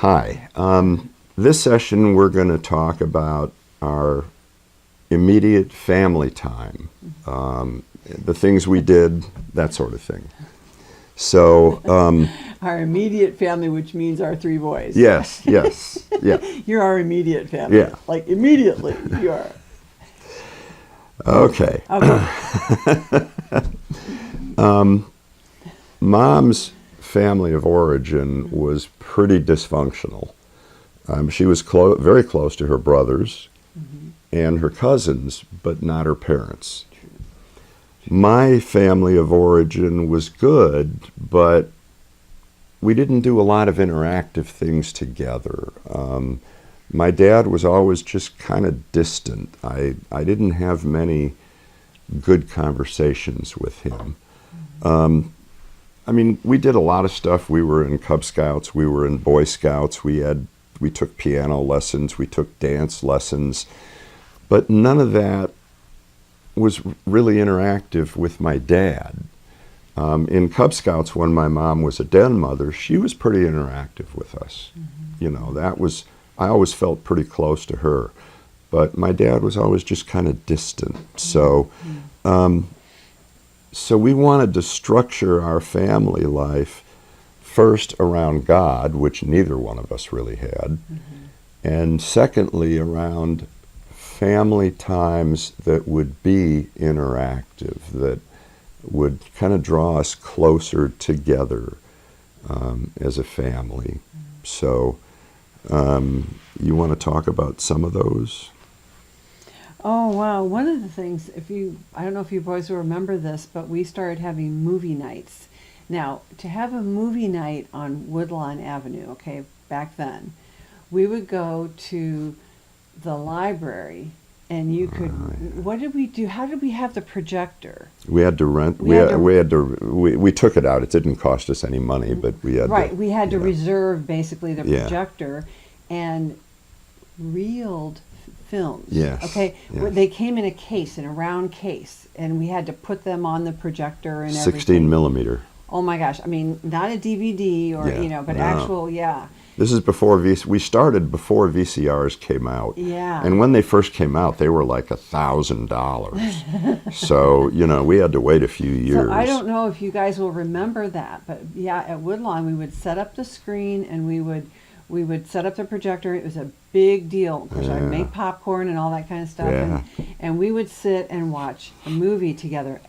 Hi. This session we're going to talk about our immediate family time, the things we did, that sort of thing. So, our immediate family, which means our three boys. yes, yeah. You're our immediate family. Yeah. Like immediately, you are. Okay. Mom's family of origin was pretty dysfunctional. She was very close to her brothers and her cousins, but not her parents. My family of origin was good, but we didn't do a lot of interactive things together. My dad was always just kind of distant. I didn't have many good conversations with him. I mean, we did a lot of stuff. We were in Cub Scouts, we were in Boy Scouts, we took piano lessons, we took dance lessons, but none of that was really interactive with my dad. In Cub Scouts, when my mom was a den mother, she was pretty interactive with us. You know, I always felt pretty close to her, but my dad was always just kind of distant. So we wanted to structure our family life first around God, which neither one of us really had, and secondly around family times that would be interactive, that would kind of draw us closer together as a family. So you want to talk about some of those? Oh, wow. One of the things, I don't know if you boys will remember this, but we started having movie nights. Now, to have a movie night on Woodlawn Avenue, okay, back then, we would go to the library, and you could, what did we do? How did we have the projector? We had to rent, we took it out. It didn't cost us any money, but we had we had to reserve basically the projector and reeled films. Yes. Okay. Yes. They came in a case, in a round case, and we had to put them on the projector and 16 millimeter. Oh my gosh. I mean, not a DVD or, but actual, This is before we started before VCRs came out. Yeah. And when they first came out, they were like $1,000. So, we had to wait a few years. So I don't know if you guys will remember that, but at Woodlawn we would set up the screen and we would set up the projector. It was a big deal. Of course, I'd make popcorn and all that kind of stuff. Yeah. And we would sit and watch a movie together,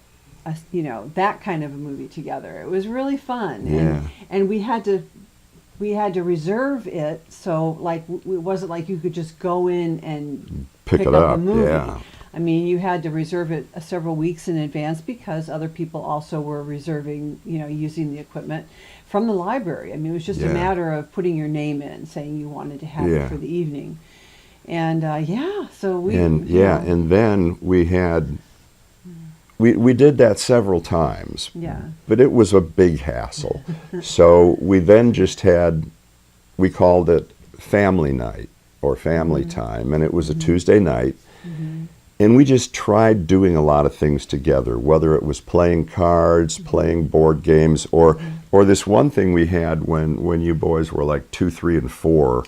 that kind of a movie together. It was really fun. Yeah. And we had to reserve it, so like it wasn't like you could just go in and pick up a movie. Yeah. I mean, you had to reserve it several weeks in advance because other people also were reserving, using the equipment from the library. I mean, it was just a matter of putting your name in, saying you wanted to have it for the evening. And so we... And then we had... We did that several times, but it was a big hassle. So we then just we called it family night or family time, and it was a Tuesday night. And we just tried doing a lot of things together, whether it was playing cards, playing board games, or this one thing we had when you boys were like 2, 3, and 4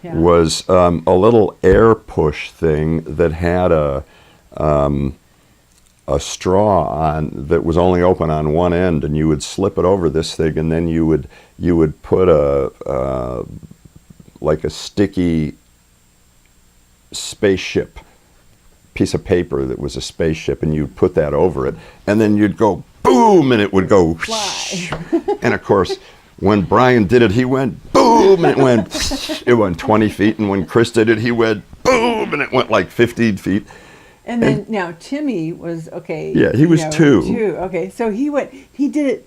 was a little air push thing that had a straw on that was only open on one end, and you would slip it over this thing, and then you would put like a sticky spaceship piece of paper that was a spaceship, and you'd put that over it, and then you'd go boom, and it would go whoosh. And of course, when Brian did it, he went boom, and it went 20 feet, and when Chris did it, he went boom, and it went like 15 feet. And then now Timmy was okay. Yeah, he was 2. Okay, so he did it,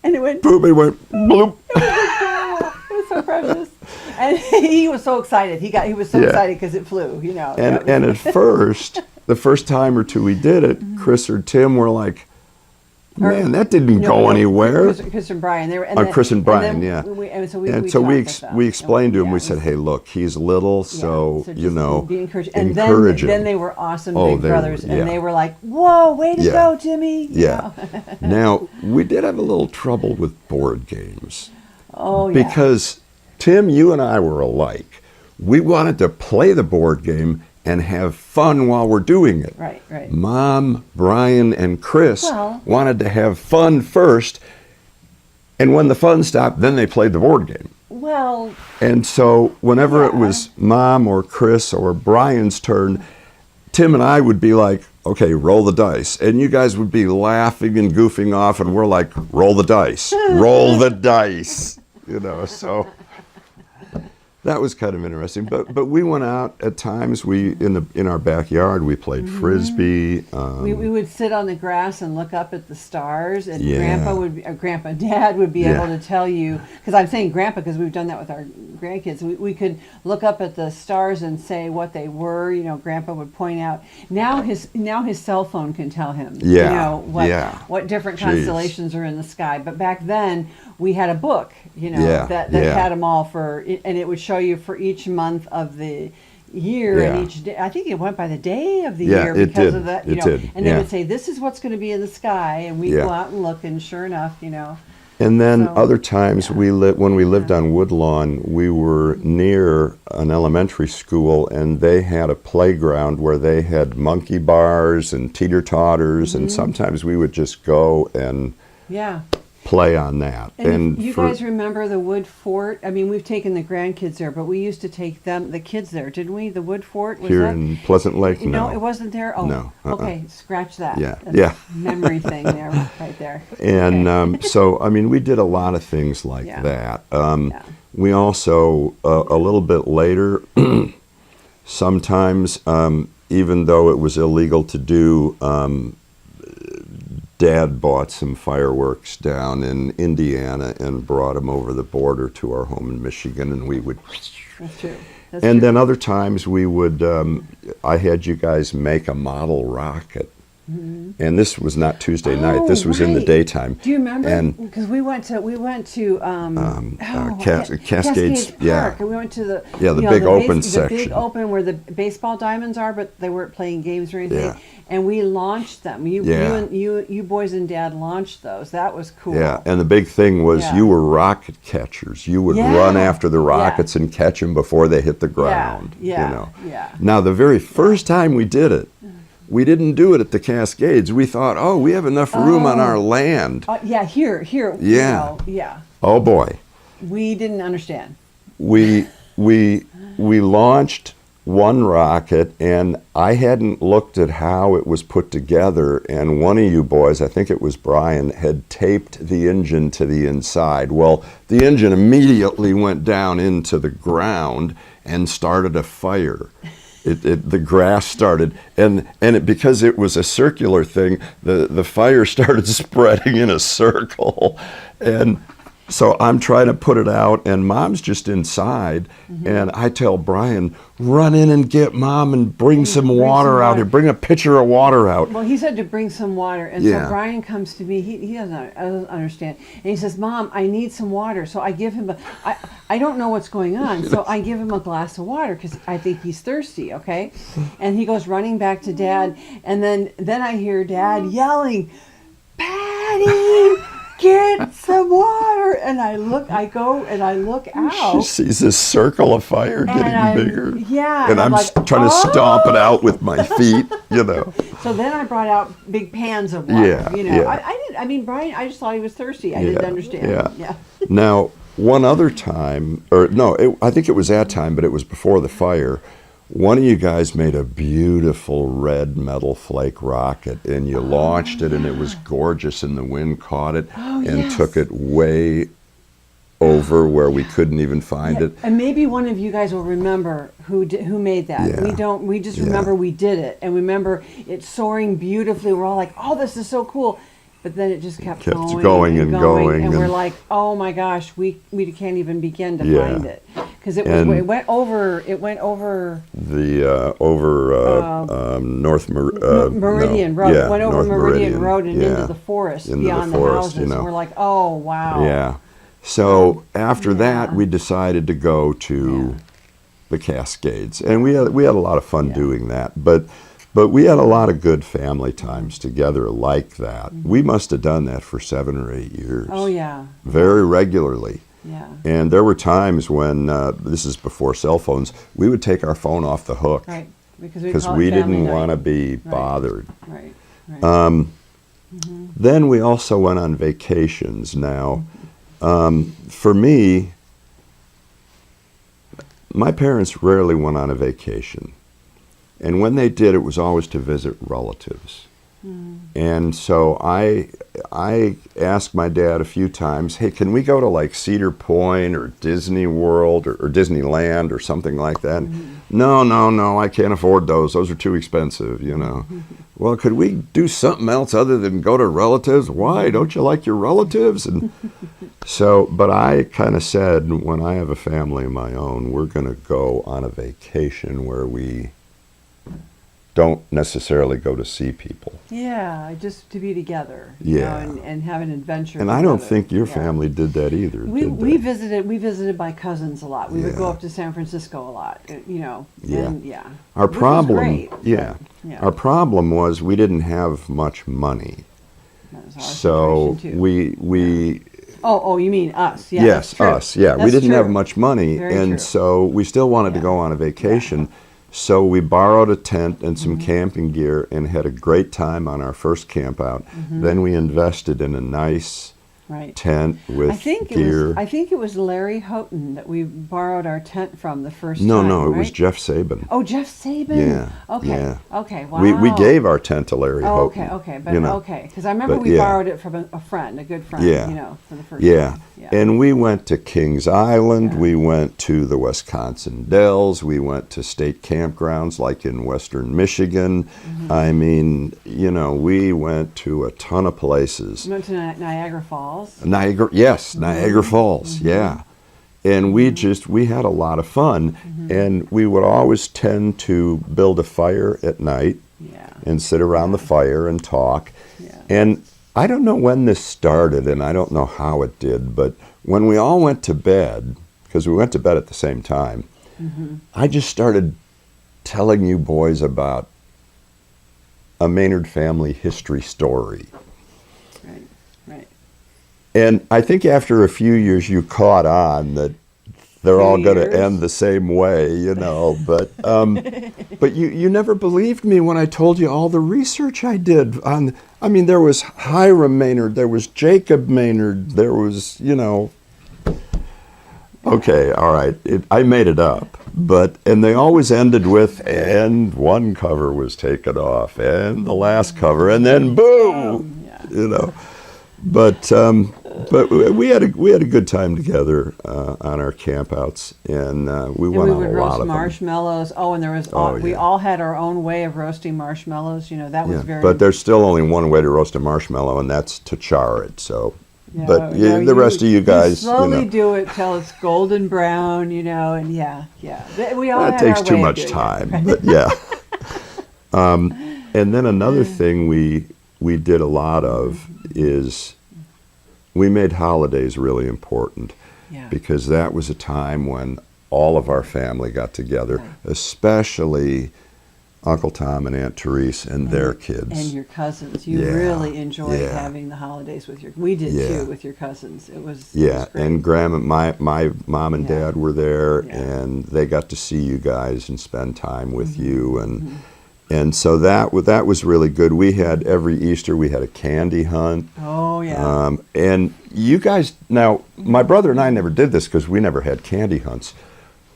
and it went boom. It went bloop. It was so precious, and he was so excited. He was so excited because it flew. And at first, the first time or two we did it, Chris or Tim were like, Man, that didn't go anywhere. Chris and Brian. They were, Chris and Brian, yeah. So we explained to him. We said, "Hey, look, he's little, so you know, be encouraged." And then they were awesome big brothers, and they were like, "Whoa, way to go, Timmy!" Yeah. Now we did have a little trouble with board games. Oh, yeah. Because Tim, you and I were alike. We wanted to play the board game and have fun while we're doing it. Right, right. Mom, Brian, and Chris Well- wanted to have fun first, and when the fun stopped, then they played the board game. Well, And so whenever it Yeah. was Mom or Chris or Brian's turn, Tim and I would be like, okay, roll the dice. And you guys would be laughing and goofing off, and we're like, roll the dice, roll the dice. So that was kind of interesting. But we went out at times. In our backyard, we played Frisbee. we would sit on the grass and look up at the stars, and Yeah. Dad would be Yeah. able to tell you, because I'm saying Grandpa because we've done that with our grandkids. We could look up at the stars and say what they were. Grandpa would point out. Now his cell phone can tell him. Yeah, What different Jeez. constellations are in the sky. But back then we had a book. Yeah, that yeah. had them all and it would show you for each month of the year Yeah. and each day. I think it went by the day of the Yeah, year it because did. of that. It did, And they yeah. would say, "This is what's going to be in the sky," and we Yeah. go out and look, and sure enough, And then So, other times when we lived on Woodlawn, we were near an elementary school, and they had a playground where they had monkey bars and teeter-totters, and sometimes we would just go and yeah. play on that. And you guys remember the wood fort? I mean, we've taken the grandkids there, but we used to take the kids there, didn't we? The wood fort was here that? in Pleasant Lake, No, no. it wasn't there. Oh, No, okay, scratch that. Yeah, That's yeah. a memory thing there, right there. And Okay. so, I mean, we did a lot of things like Yeah. that. Yeah. We also, a little bit later, sometimes, even though it was illegal to do, Dad bought some fireworks down in Indiana and brought them over the border to our home in Michigan, and we would. That's true. That's And true. then other times we would, I had you guys make a model rocket. And this was not Tuesday night. This was in the right. daytime. Do you remember? And Because we went to Cascades, yeah. Park, and we went to the big open the section. big open where the baseball diamonds are, but they weren't playing games or anything. Yeah. And we launched them. You boys and Dad launched those. That was cool. Yeah, and the big thing was Yeah. you were rocket catchers. You would Yeah. run after the Yeah. rockets and catch them before they hit the ground. Yeah. Now, the very first time we did it, we didn't do it at the Cascades. We thought, oh, we have enough room on our land. Here. Yeah. Yeah. Oh boy, We didn't understand. we launched one rocket, and I hadn't looked at how it was put together, and one of you boys, I think it was Brian, had taped the engine to the inside. Well, the engine immediately went down into the ground and started a fire. The grass started, and because it was a circular thing, the fire started spreading in a circle, and so I'm trying to put it out, and Mom's just inside, and I tell Brian, run in and get Mom and bring some water out here. Bring a pitcher of water out. Well, he said to bring some water, and Yeah. so Brian comes to me. He doesn't understand, and he says, "Mom, I need some water." So I give him I don't know what's going on, so I give him a glass of water because I think he's thirsty. Okay, and he goes running back to Dad, and then I hear Dad yelling, "Patty, get some water!" And I look out. She sees this circle of fire getting bigger. Yeah, And I'm like, trying to stomp it out with my feet, So then I brought out big pans of water. Yeah, yeah. I didn't. I mean, Brian. I just thought he was thirsty. I didn't understand. Yeah. Now, one other time, I think it was that time, but it was before the fire. One of you guys made a beautiful red metal flake rocket, and you launched it, and it was gorgeous, and the wind caught it and took it way over where we couldn't even find it. And maybe one of you guys will remember who made that. Yeah. We don't. We just remember we did it, and remember it soaring beautifully. We're all like, "Oh, this is so cool." But then it just kept going and we're like, "Oh my gosh, we can't even begin to find it because it went over the North Meridian Road. It went over North Meridian Road and into the forest beyond the houses. And we're like, "Oh wow." Yeah. So after that, we decided to go to the Cascades, and we had a lot of fun doing that. But we had a lot of good family times together like that. We must have done that for 7 or 8 years. Oh yeah. Very regularly. Yeah. And there were times when, this is before cell phones, we would take our phone off the hook. Right. Because we didn't want to be bothered. Right. Right. Then we also went on vacations. Now, for me, my parents rarely went on a vacation. And when they did, it was always to visit relatives. And so I asked my dad a few times, hey, can we go to like Cedar Point or Disney World or Disneyland or something like that? No, I can't afford those. Those are too expensive, you know. Well, could we do something else other than go to relatives? Why? Don't you like your relatives? And so, but I kind of said, when I have a family of my own, we're going to go on a vacation where we don't necessarily go to see people. Yeah, just to be together. You know, and have an adventure. And I don't think your family did that either. We visited my cousins a lot. We would go up to San Francisco a lot. You know. Yeah. And, Our which problem. was great, yeah. Yeah. Our problem was we didn't have much money. That was our So situation, too. we Oh, you mean us? Yeah, yes, that's true. us. Yeah, we That's didn't have true. much money, Very and true. so we still wanted to go on a vacation. So we borrowed a tent and some camping gear and had a great time on our first camp out. Then we invested in a nice tent with gear. I think it was Larry Houghton that we borrowed our tent from the first No, time. it was right? Jeff Saban. Oh, Jeff Saban. Yeah. Okay. Yeah. Okay. Wow. We gave our tent to Larry Oh, Houghton. okay. But you know. okay, because I remember But, we yeah. borrowed it from a friend, a good friend. Yeah. You know, for the first Yeah. time. Yeah. And we went to Kings Island. Yeah. We went to the Wisconsin Dells. We went to state campgrounds like in Western Michigan. I mean, you know, we went to a ton of places. We went to Niagara Falls. Niagara Falls, yeah. And we had a lot of fun. And we would always tend to build a fire at night and sit around the fire and talk. Yeah. And I don't know when this started, and I don't know how it did, but when we all went to bed, because we went to bed at the same time, I just started telling you boys about a Maynard family history story. Right. And I think after a few years you caught on that they're all going to end the same way, you know. But but you never believed me when I told you all the research I did on. I mean, there was Hiram Maynard, there was Jacob Maynard, there was, you know. Okay, all right, I made it up, and they always ended with, and one cover was taken off, and the last cover, and then boom, you know. But we had a good time together on our campouts, and we went on a lot of them. We would roast marshmallows. Oh, and there was we all had our own way of roasting marshmallows. You know, that was very. But there's still only one way to roast a marshmallow, and that's to char it. So, Yeah, the rest of you guys, slowly you know, do it till it's golden brown. You know, and we all. That had takes our too way of much doing time, it. but yeah. And then another thing we did a lot of is we made holidays really important because that was a time when all of our family got together, especially Uncle Tom and Aunt Therese and their kids. And your cousins. You really enjoyed having the holidays with we did too, with your cousins. It was great. And Grandma, my mom and dad were there, and they got to see you guys and spend time with you, and so that was really good. We had every Easter we had a candy hunt. Oh yeah. And you guys, now my brother and I never did this because we never had candy hunts.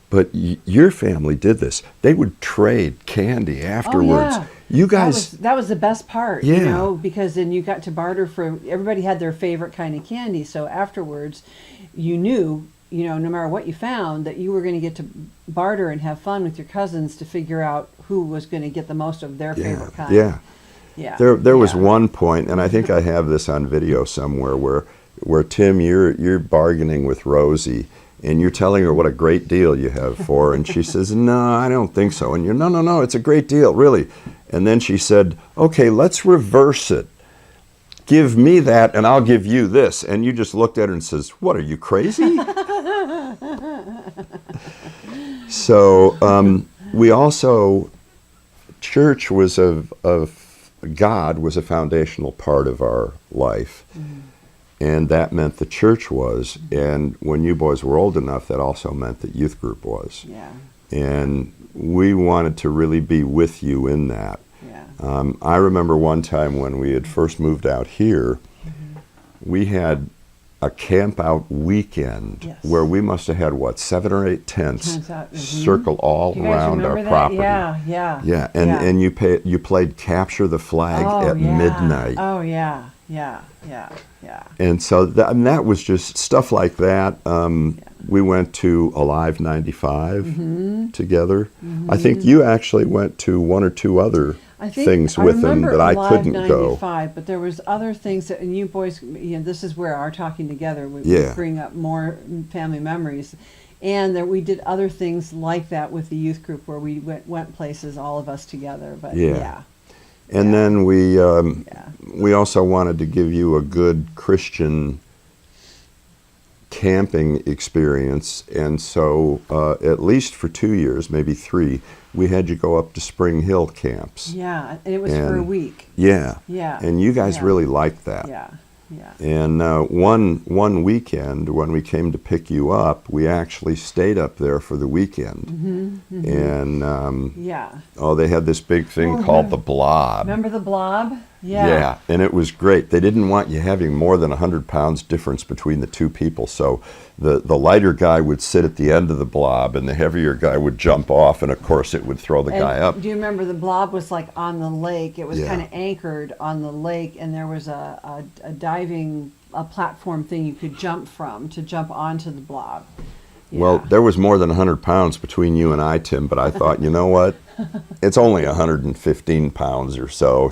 But your family did this. They would trade candy afterwards. Oh, yeah. You guys. That was the best part, Yeah. you know, because then you got to barter for, everybody had their favorite kind of candy. So afterwards, you knew, you know, no matter what you found, that you were going to get to barter and have fun with your cousins to figure out who was going to get the most of their favorite kind. Yeah. Yeah. There was one point, and I think I have this on video somewhere, where Tim, you're bargaining with Rosie. And you're telling her what a great deal you have for her. And she says, no, I don't think so. And you're, no, it's a great deal, really. And then she said, okay, let's reverse it. Give me that and I'll give you this. And you just looked at her and says, what, are you crazy? So we also, church God was a foundational part of our life. and that meant the church was. And when you boys were old enough, that also meant that youth group was. Yeah. And we wanted to really be with you in that. Yeah. I remember one time when we had first moved out here, we had a camp out weekend Yes. where we must have had, what, 7 or 8 tents Tents out, circle all You guys around our remember that? property. Yeah. Yeah, and you played Capture the Flag at midnight. Oh, yeah. And so that was just stuff like that. We went to Alive 95 together. I think you actually went to one or two other things with them that I couldn't go. But there was other things that, and you boys, this is where our talking together would bring up more family memories. And that we did other things like that with the youth group where we went places, all of us together. But yeah. And then we also wanted to give you a good Christian camping experience, and so at least for 2 years, maybe 3, we had you go up to Spring Hill camps. Yeah, and it was for a week. Yeah. Yeah. And you guys really liked that. Yeah. And one weekend when we came to pick you up, we actually stayed up there for the weekend. And they had this big thing called the Blob. Remember the Blob? Yeah, and it was great. They didn't want you having more than 100 pounds difference between the two people. So the lighter guy would sit at the end of the Blob, and the heavier guy would jump off, and of course it would throw the guy up. Do you remember the Blob was like on the lake? It was kind of anchored on the lake, and there was a diving platform thing you could jump from to jump onto the Blob. Yeah. Well, there was more than 100 pounds between you and I, Tim, but I thought, you know what? It's only 115 pounds or so.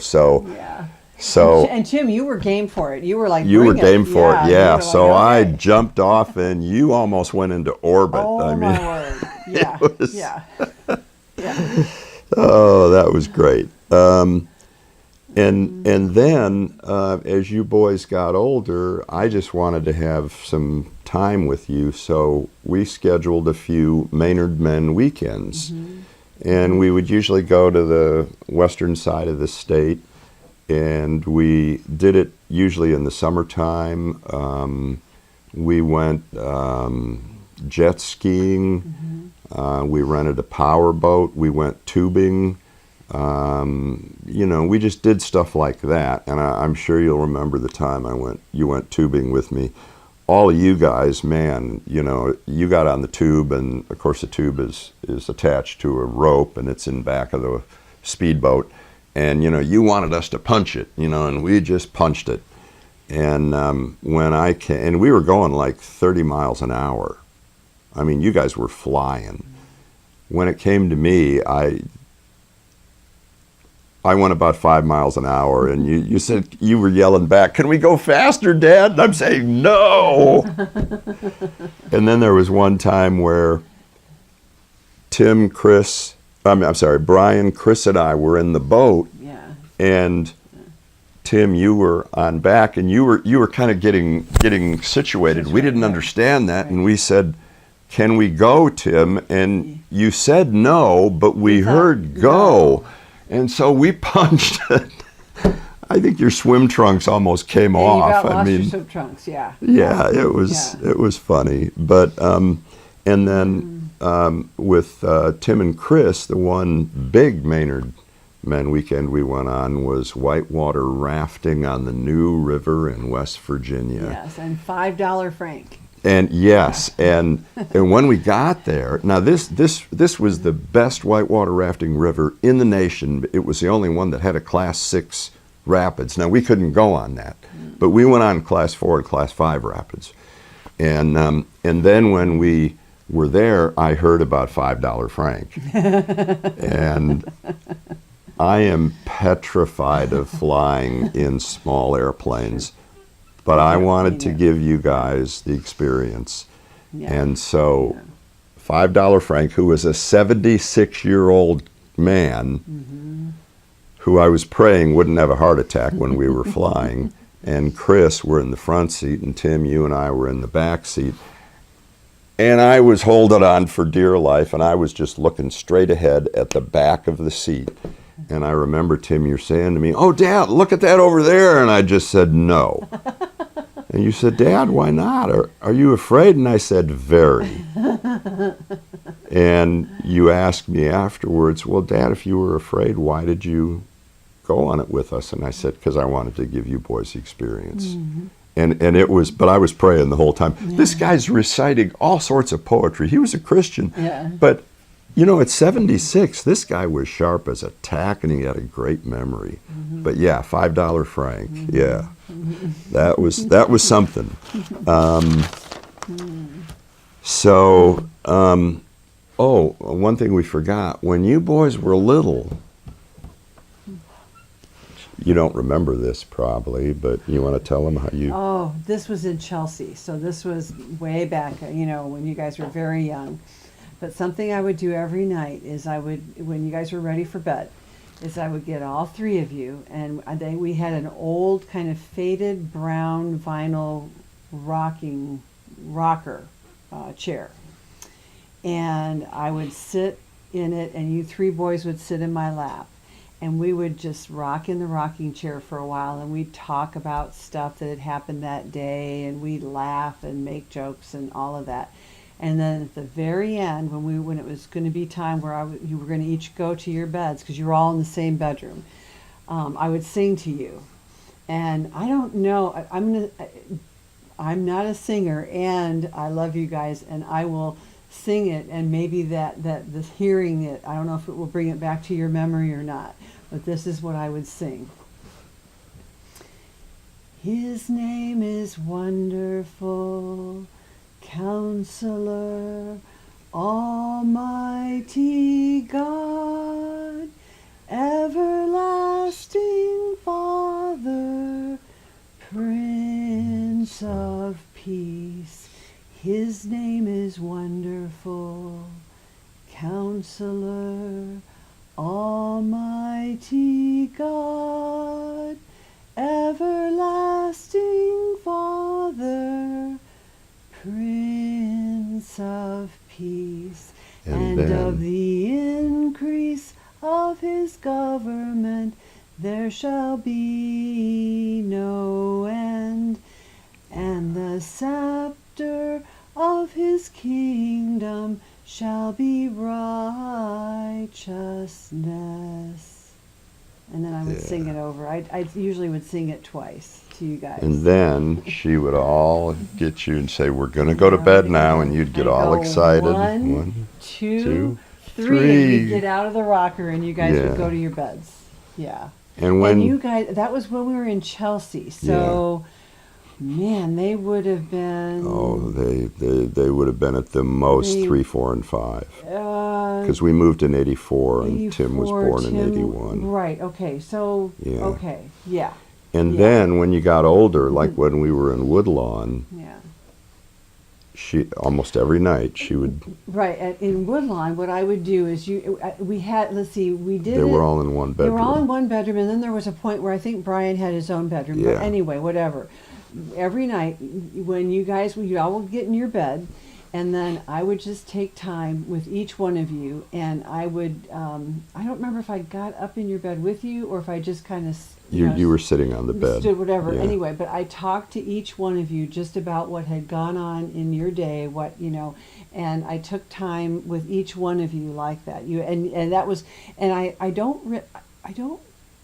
And Tim, you were game for it. You were like, you were game for it, yeah. So like, okay. I jumped off, and you almost went into orbit. Oh, my word. Yeah. Oh, that was great. And then as you boys got older, I just wanted to have some time with you, so we scheduled a few Maynard Men Weekends. And we would usually go to the western side of the state, and we did it usually in the summertime. We went jet skiing. We rented a power boat. We went tubing. We just did stuff like that. And I'm sure you'll remember the time you went tubing with me. All of you guys, man, you got on the tube, and of course the tube is attached to a rope, and it's in back of the speedboat. And, you wanted us to punch it, and we just punched it. And when I came, and we were going like 30 miles an hour. I mean, you guys were flying. When it came to me, I went about 5 miles an hour, and you said, you were yelling back, "Can we go faster, Dad?" And I'm saying, "No." And then there was one time where Brian, Chris, and I were in the boat, and Tim, you were on back, and you were kind of getting situated. We didn't understand that, and we said, "Can we go, Tim?" And you said no, but we heard go. And so we punched it. I think your swim trunks almost came off. You lost your swim trunks, yeah. Yeah, it was funny. But and then with Tim and Chris, the one big Maynard Men weekend we went on was whitewater rafting on the New River in West Virginia. Yes, and $5 franc. And yes, and when we got there, now this was the best whitewater rafting river in the nation. It was the only one that had a Class 6 rapids. Now we couldn't go on that, but we went on Class 4 and Class 5 rapids. And then when we were there, I heard about $5 franc, and I am petrified of flying in small airplanes. But I wanted to give you guys the experience. And so $5 franc, who was a 76-year-old man who I was praying wouldn't have a heart attack when we were flying, and Chris were in the front seat, and Tim, you and I were in the back seat. And I was holding on for dear life, and I was just looking straight ahead at the back of the seat. And I remember, Tim, you're saying to me, "Oh, Dad, look at that over there." And I just said, "No." And you said, Dad, why not? Are you afraid? And I said, very. And you asked me afterwards, well, Dad, if you were afraid, why did you go on it with us? And I said, because I wanted to give you boys the experience. Mm-hmm. And it was, but I was praying the whole time. Yeah. This guy's reciting all sorts of poetry. He was a Christian. Yeah. But, you know, at 76, this guy was sharp as a tack, and he had a great memory. Mm-hmm. But yeah, $5 franc. Mm-hmm. Yeah. Mm-hmm. That was something. One thing we forgot. When you boys were little, you don't remember this probably, but you want to tell them how you... Oh, this was in Chelsea. So this was way back, you know, when you guys were very young. But something I would do every night is when you guys were ready for bed, is I would get all three of you, and we had an old kind of faded brown vinyl rocker chair. And I would sit in it, and you three boys would sit in my lap. And we would just rock in the rocking chair for a while, and we'd talk about stuff that had happened that day, and we'd laugh and make jokes and all of that. And then at the very end, when it was going to be time where you were going to each go to your beds, because you were all in the same bedroom, I would sing to you. And I don't know, I'm not a singer, and I love you guys, and I will sing it, and maybe that the hearing it, I don't know if it will bring it back to your memory or not, but this is what I would sing. His name is Wonderful Counselor, Almighty God, Everlasting Father, Prince of Peace. His name is Wonderful Counselor, Almighty God, Everlasting Father, Prince of Peace, and of the increase of his government there shall be no end, and the scepter of his kingdom shall be righteousness. And then I would sing it over. I usually would sing it twice to you guys. And then she would all get you and say, we're going to go to bed now, and you'd get all excited. One, two, three. And you'd get out of the rocker, and you guys would go to your beds. Yeah. And you guys, that was when we were in Chelsea. So... Yeah. Man, they would have been... Oh, they would have been at the most 3, 4, and 5. Because we moved in 84, and Tim was born in 81. Right, okay, so... Yeah. Okay, yeah. And then when you got older, like when we were in Woodlawn... Yeah. She almost every night she would... Right, in Woodlawn, what I would do is we had, let's see, we did... They were all in one bedroom. They were all in one bedroom, and then there was a point where I think Brian had his own bedroom. Yeah. But anyway, whatever. Every night when you all would get in your bed, and then I would just take time with each one of you, and I would I don't remember if I got up in your bed with you or if I just kind of you were sitting on the bed, stood, whatever. Yeah. Anyway, but I talked to each one of you just about what had gone on in your day, and I took time with each one of you like that. And that was, and I don't.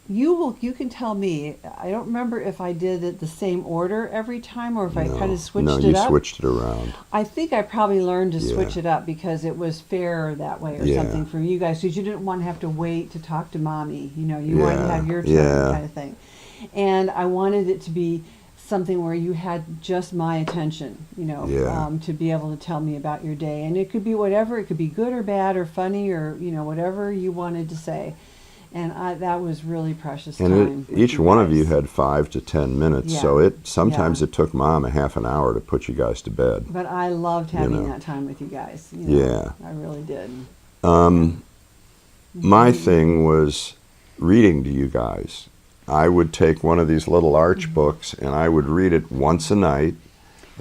You can tell me. I don't remember if I did it the same order every time or if I kind of switched it up. No, you switched it around. I think I probably learned to switch it up because it was fair that way or something for you guys. Because you didn't want to have to wait to talk to mommy. You wanted to have your turn kind of thing. And I wanted it to be something where you had just my attention, to be able to tell me about your day. And it could be whatever. It could be good or bad or funny or, whatever you wanted to say. And that was really precious time. And each one of you had 5 to 10 minutes, so sometimes it took Mom a half an hour to put you guys to bed. But I loved having that time with you guys. I really did. My thing was reading to you guys. I would take one of these little Arch books, and I would read it once a night.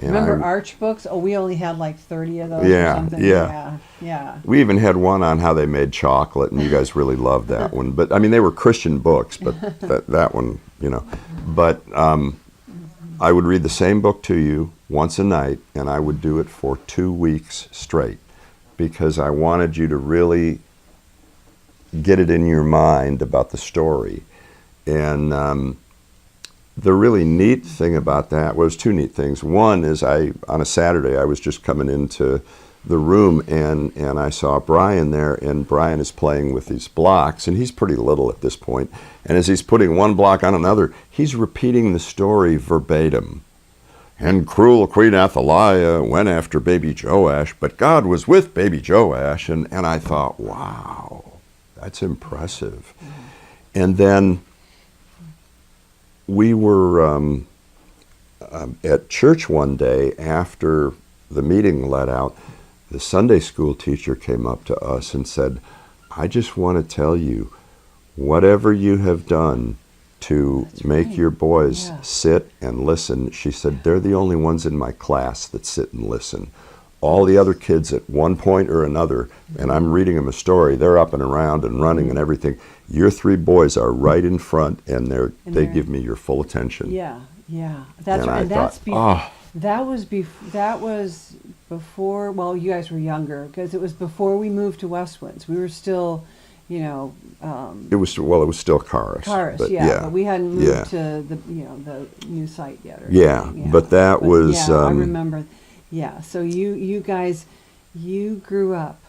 Remember Arch books? Oh, we only had like 30 of those or something. Yeah. We even had one on how they made chocolate, and you guys really loved that one. But, I mean, they were Christian books, but that one, But I would read the same book to you once a night, and I would do it for 2 weeks straight because I wanted you to really get it in your mind about the story. And the really neat thing about that was 2 neat things. One is on a Saturday, I was just coming into the room and I saw Brian there, and Brian is playing with these blocks, and he's pretty little at this point. And as he's putting one block on another, he's repeating the story verbatim. And cruel Queen Athaliah went after baby Joash, but God was with baby Joash. And I thought, wow, that's impressive. And then we were at church one day after the meeting let out. The Sunday school teacher came up to us and said, I just want to tell you, whatever you have done to make your boys sit and listen, she said, they're the only ones in my class that sit and listen. All the other kids at one point or another, and I'm reading them a story, they're up and around and running and everything. Your 3 boys are right in front, and they give me your full attention. Yeah, that's and right. And that's that was before. Well, you guys were younger because it was before we moved to Westwinds. We were still, it was still Karis. But we hadn't moved to the new site yet. But that was. I remember. Yeah, so you guys, you grew up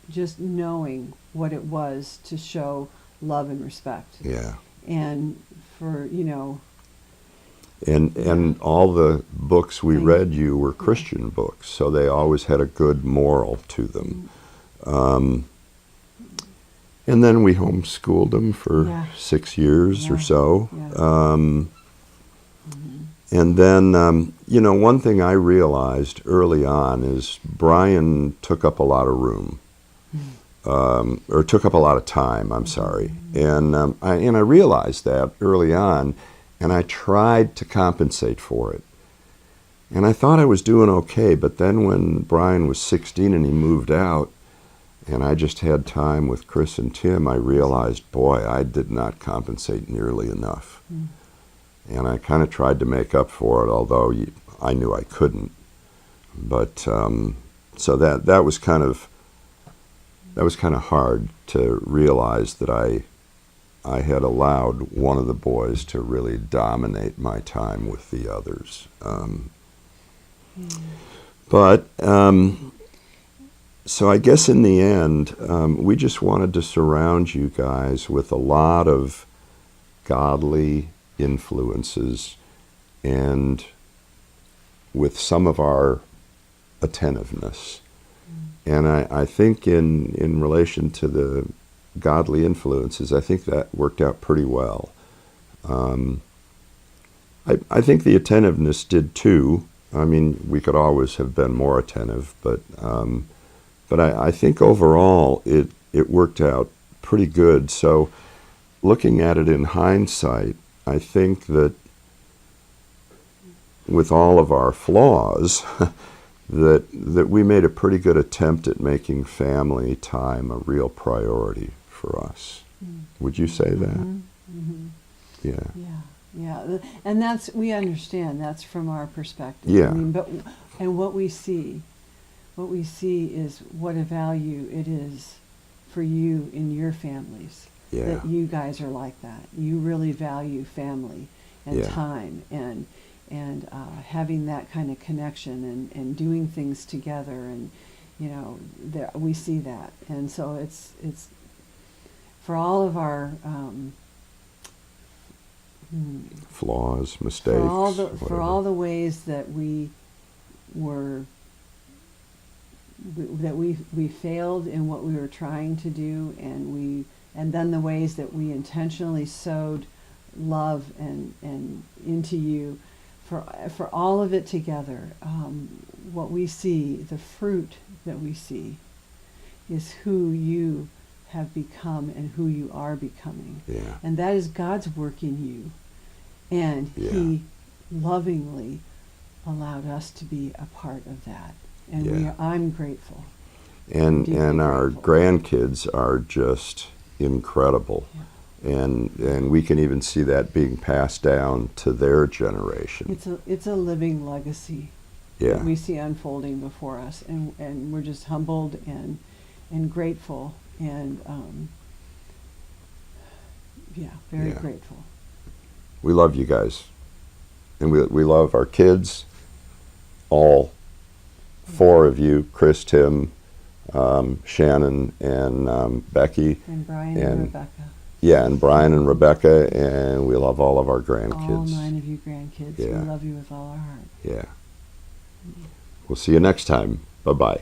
just knowing what it was to show love and respect. Yeah. And for, And all the books we read you were Christian books, so they always had a good moral to them. And then we homeschooled them for 6 years or so. And then, one thing I realized early on is Brian took up a lot of room, or took up a lot of time, I'm sorry. And I realized that early on, and I tried to compensate for it. And I thought I was doing okay, but then when Brian was 16 and he moved out, and I just had time with Chris and Tim, I realized, boy, I did not compensate nearly enough. And I kind of tried to make up for it, although I knew I couldn't. But so that was kind of hard to realize that I had allowed one of the boys to really dominate my time with the others. So I guess in the end, we just wanted to surround you guys with a lot of godly influences and with some of our attentiveness. And I think in relation to the godly influences, I think that worked out pretty well. I think the attentiveness did too. I mean, we could always have been more attentive, but I think overall it worked out pretty good. So looking at it in hindsight, I think that with all of our flaws, that we made a pretty good attempt at making family time a real priority for us. Would you say that? Yeah. And we understand that's from our perspective. Yeah. I mean, and what we see is what a value it is for you in your families. Yeah. That you guys are like that. You really value family and time and having that kind of connection and doing things together, and we see that. And so it's for all of our flaws, mistakes, for all the ways that we failed in what we were trying to do, and then the ways that we intentionally sowed love and into you, for all of it together, what we see, the fruit that we see, is who you have become and who you are becoming. Yeah. And that is God's work in you. And He lovingly allowed us to be a part of that. And I'm grateful. And our grandkids are just incredible. and we can even see that being passed down to their generation. It's a living legacy Yeah. that we see unfolding before us, and we're just humbled and grateful, and very Yeah. grateful. We love you guys, and we love our kids, all four of you, Chris, Tim, Shannon, and Becky. And Brian And- and Rebecca. Yeah, and Brian and Rebecca, and we love all of our grandkids. All 9 of you grandkids. Yeah. We love you with all our heart. Yeah. We'll see you next time. Bye-bye.